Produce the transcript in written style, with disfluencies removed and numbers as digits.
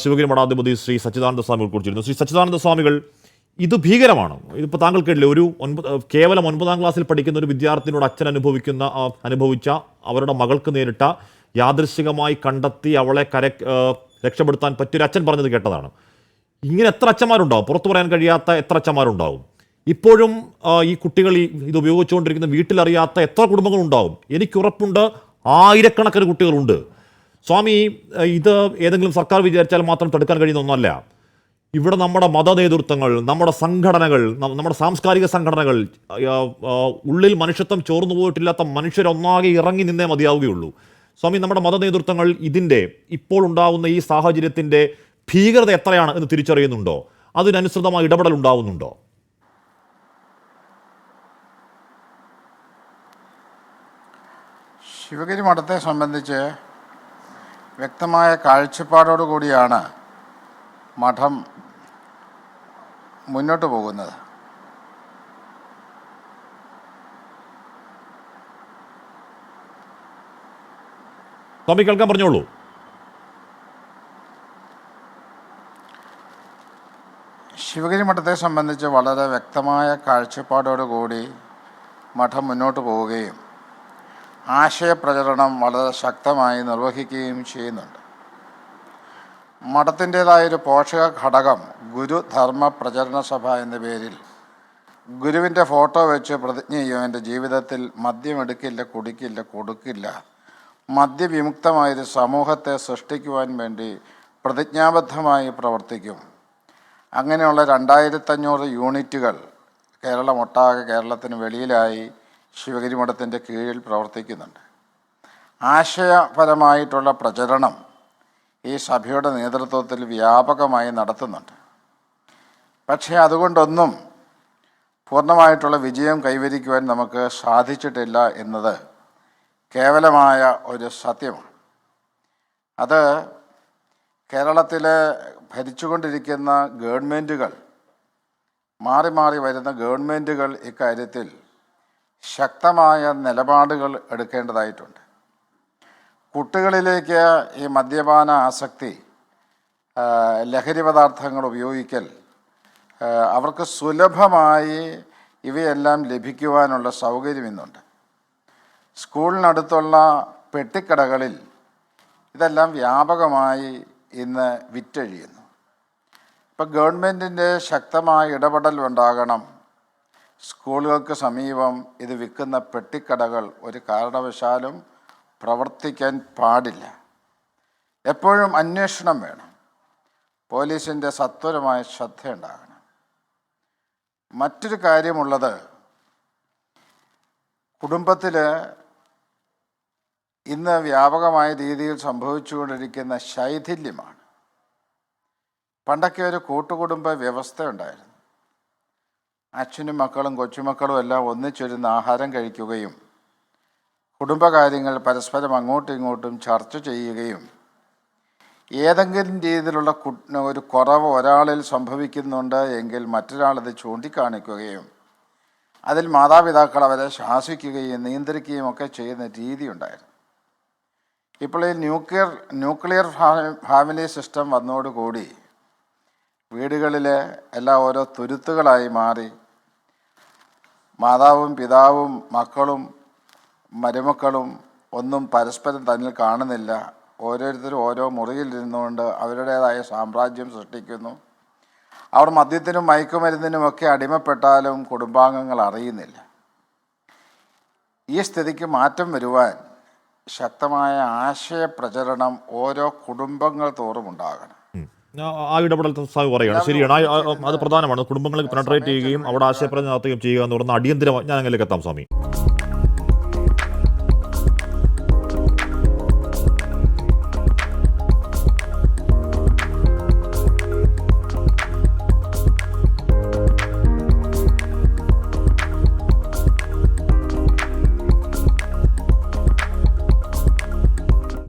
ശിവഗിരി മഠാധിപതി ശ്രീ സച്ചിദാനന്ദ സ്വാമികൾ കുറിച്ചിരുന്നു. ശ്രീ സച്ചിദാനന്ദ സ്വാമികൾ, ഇത് ഭീകരമാണ്. ഇതിപ്പോൾ താങ്കൾക്കില്ലേ, ഒരു കേവലം 9ാം ക്ലാസ്സിൽ പഠിക്കുന്ന ഒരു വിദ്യാർത്ഥിനോട് അച്ഛൻ അനുഭവിച്ച അവരുടെ മകൾക്ക് നേരിട്ട യാദൃശ്ചികമായി കണ്ടെത്തി അവളെ രക്ഷപ്പെടുത്താൻ പറ്റിയൊരു അച്ഛൻ പറഞ്ഞത് കേട്ടതാണ്. ഇങ്ങനെ എത്ര അച്ഛന്മാരുണ്ടാവും? പുറത്തു പറയാൻ കഴിയാത്ത എത്ര അച്ഛന്മാരുണ്ടാവും? ഇപ്പോഴും ഈ കുട്ടികൾ ഇത് ഉപയോഗിച്ചുകൊണ്ടിരിക്കുന്ന വീട്ടിലറിയാത്ത എത്ര കുടുംബങ്ങളുണ്ടാവും? എനിക്കുറപ്പുണ്ട് ആയിരക്കണക്കിന് കുട്ടികളുണ്ട്. സ്വാമി, ഇത് ഏതെങ്കിലും സർക്കാർ വിചാരിച്ചാൽ മാത്രം തടുക്കാൻ കഴിയുന്ന ഒന്നല്ല. ഇവിടെ നമ്മുടെ മത നേതൃത്വങ്ങൾ, നമ്മുടെ സംഘടനകൾ, നമ്മുടെ സാംസ്കാരിക സംഘടനകൾ, ഉള്ളിൽ മനുഷ്യത്വം ചോർന്നു പോയിട്ടില്ലാത്ത മനുഷ്യരൊന്നാകെ ഇറങ്ങി നിന്നേ മതിയാവുകയുള്ളൂ. സ്വാമി, നമ്മുടെ മത നേതൃത്വങ്ങൾ ഇതിൻ്റെ ഇപ്പോൾ ഉണ്ടാവുന്ന ഈ സാഹചര്യത്തിൻ്റെ ഭീകരത എത്രയാണ് എന്ന് തിരിച്ചറിയുന്നുണ്ടോ? അതിനനുസൃതമായ ഇടപെടൽ ഉണ്ടാവുന്നുണ്ടോ? ശിവഗിരി മഠത്തെ സംബന്ധിച്ച് വ്യക്തമായ കാഴ്ചപ്പാടോടുകൂടിയാണ് മഠം മുന്നോട്ട് പോകുന്നത്. സ്വാമി, കേൾക്കാൻ പറഞ്ഞോളൂ. ശിവഗിരി മഠത്തെ സംബന്ധിച്ച് വളരെ വ്യക്തമായ കാഴ്ചപ്പാടോടുകൂടി മഠം മുന്നോട്ട് പോവുകയും ആശയപ്രചരണം വളരെ ശക്തമായി നിർവഹിക്കുകയും ചെയ്യുന്നുണ്ട്. മഠത്തിൻ്റേതായൊരു പോഷക ഘടകം ഗുരുധർമ്മ പ്രചരണ സഭ എന്ന പേരിൽ ഗുരുവിൻ്റെ ഫോട്ടോ വെച്ച് പ്രതിജ്ഞ ചെയ്യും, എൻ്റെ ജീവിതത്തിൽ മദ്യം എടുക്കില്ല, കുടിക്കില്ല, കൊടുക്കില്ല, മദ്യവിമുക്തമായൊരു സമൂഹത്തെ സൃഷ്ടിക്കുവാൻ വേണ്ടി പ്രതിജ്ഞാബദ്ധമായി പ്രവർത്തിക്കും. അങ്ങനെയുള്ള 2500 യൂണിറ്റുകൾ കേരളമൊട്ടാകെ, കേരളത്തിന് വെളിയിലായി ശിവഗിരി മഠത്തിൻ്റെ കീഴിൽ പ്രവർത്തിക്കുന്നുണ്ട്. ആശയപരമായിട്ടുള്ള പ്രചരണം ഈ സഭയുടെ നേതൃത്വത്തിൽ വ്യാപകമായി നടത്തുന്നുണ്ട്. പക്ഷേ അതുകൊണ്ടൊന്നും പൂർണ്ണമായിട്ടുള്ള വിജയം കൈവരിക്കുവാൻ നമുക്ക് സാധിച്ചിട്ടില്ല എന്നത് കേവലമായ ഒരു സത്യമാണ്. അത് കേരളത്തിലെ ഭരിച്ചുകൊണ്ടിരിക്കുന്ന ഗവൺമെൻറ്റുകൾ, മാറി മാറി വരുന്ന ഗവൺമെൻറ്റുകൾ ഇക്കാര്യത്തിൽ ശക്തമായ നിലപാടുകൾ എടുക്കേണ്ടതായിട്ടുണ്ട്. കുട്ടികളിലേക്ക് ഈ മദ്യപാന ആസക്തി, ലഹരി പദാർത്ഥങ്ങൾ ഉപയോഗിക്കൽ, അവർക്ക് സുലഭമായി ഇവയെല്ലാം ലഭിക്കുവാനുള്ള സൗകര്യം ഇന്നുണ്ട്. സ്കൂളിനടുത്തുള്ള പെട്ടിക്കടകളിൽ ഇതെല്ലാം വ്യാപകമായി ഇന്ന് വിറ്റഴിയുന്നു. ഇപ്പം ഗവൺമെൻറ്റിൻ്റെ ശക്തമായ ഇടപെടൽ ഉണ്ടാകണം. സ്കൂളുകൾക്ക് സമീപം ഇത് വിൽക്കുന്ന പെട്ടിക്കടകൾ ഒരു കാരണവശാലും പ്രവർത്തിക്കാൻ പാടില്ല. എപ്പോഴും അന്വേഷണം വേണം. പോലീസിൻ്റെ സത്വരമായ ശ്രദ്ധയുണ്ടാകണം. മറ്റൊരു കാര്യമുള്ളത്, കുടുംബത്തിൽ ഇന്ന് വ്യാപകമായ രീതിയിൽ സംഭവിച്ചുകൊണ്ടിരിക്കുന്ന ശൈഥില്യമാണ്. പണ്ടൊക്കെ ഒരു കൂട്ടുകുടുംബ വ്യവസ്ഥ ഉണ്ടായിരുന്നു. അച്ഛനും മക്കളും കൊച്ചുമക്കളും എല്ലാം ഒന്നിച്ചിരുന്ന് ആഹാരം കഴിക്കുകയും കുടുംബകാര്യങ്ങൾ പരസ്പരം അങ്ങോട്ടും ഇങ്ങോട്ടും ചർച്ച ചെയ്യുകയും ഏതെങ്കിലും രീതിയിലുള്ള ഒരു കുറവ് ഒരാളിൽ സംഭവിക്കുന്നുണ്ട് എങ്കിൽ മറ്റൊരാളത് ചൂണ്ടിക്കാണിക്കുകയും അതിൽ മാതാപിതാക്കൾ അവരെ ശാസിക്കുകയും നിയന്ത്രിക്കുകയും ഒക്കെ ചെയ്യുന്ന രീതി ഉണ്ടായിരുന്നു. ഇപ്പോൾ ഈ ന്യൂക്ലിയർ ഫാമിലി സിസ്റ്റം വന്നതോടുകൂടി വീടുകളിൽ എല്ലാം ഓരോ തുരുത്തുകളായി മാറി. മാതാവും പിതാവും മക്കളും മരുമക്കളും ഒന്നും പരസ്പരം തന്നിൽ കാണുന്നില്ല. ഓരോരുത്തരും ഓരോ മുറിയിൽ ഇരുന്നുകൊണ്ട് അവരുടേതായ സാമ്രാജ്യം സൃഷ്ടിക്കുന്നു. അവർ മദ്യത്തിനും മയക്കുമരുന്നിനുമൊക്കെ അടിമപ്പെട്ടാലും കുടുംബാംഗങ്ങൾ അറിയുന്നില്ല. ഈ സ്ഥിതിക്ക് മാറ്റം വരുവാൻ ശക്തമായ ആശയപ്രചരണം ഓരോ കുടുംബങ്ങൾ തോറും ഉണ്ടാകണം. ആ ഇടപെടൽ സാഹു പറയുകയാണ്, ശരിയാണ്. അത് പ്രധാനമാണ്. കുടുംബങ്ങൾക്ക് പെനട്രേറ്റ് ചെയ്യുകയും അവിടെ ആശയപ്രചരണം നടത്തുകയും ചെയ്യുക എന്ന് പറയുന്ന അടിയന്തരമായി ഞാൻ അങ്ങനെയൊക്കെ എത്താം സ്വാമി.